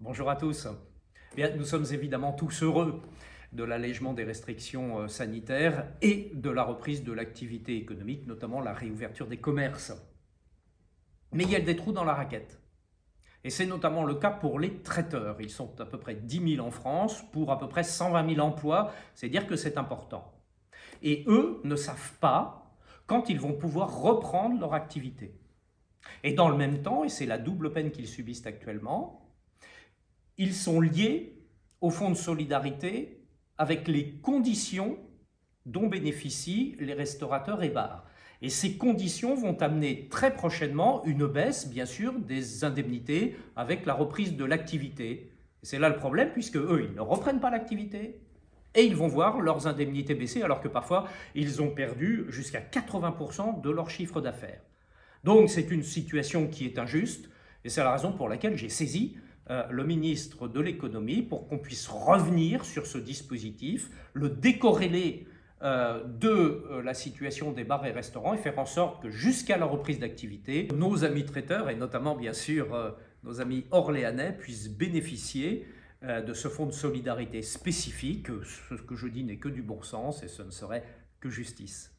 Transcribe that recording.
Bonjour à tous. Bien, nous sommes évidemment tous heureux de l'allègement des restrictions sanitaires et de la reprise de l'activité économique, notamment la réouverture des commerces. Mais il y a des trous dans la raquette. Et c'est notamment le cas pour les traiteurs. Ils sont à peu près 10 000 en France pour à peu près 120 000 emplois. C'est dire que c'est important. Et eux ne savent pas quand ils vont pouvoir reprendre leur activité. Et dans le même temps, et c'est la double peine qu'ils subissent actuellement, ils sont liés au fonds de solidarité avec les conditions dont bénéficient les restaurateurs et bars. Et ces conditions vont amener très prochainement une baisse, bien sûr, des indemnités avec la reprise de l'activité. C'est là le problème, puisque eux, ils ne reprennent pas l'activité et ils vont voir leurs indemnités baisser, alors que parfois, ils ont perdu jusqu'à 80% de leur chiffre d'affaires. Donc c'est une situation qui est injuste, et c'est la raison pour laquelle j'ai saisi le ministre de l'économie pour qu'on puisse revenir sur ce dispositif, le décorréler de la situation des bars et restaurants et faire en sorte que jusqu'à la reprise d'activité, nos amis traiteurs et notamment bien sûr nos amis orléanais puissent bénéficier de ce fonds de solidarité spécifique. Ce que je dis n'est que du bon sens et ce ne serait que justice.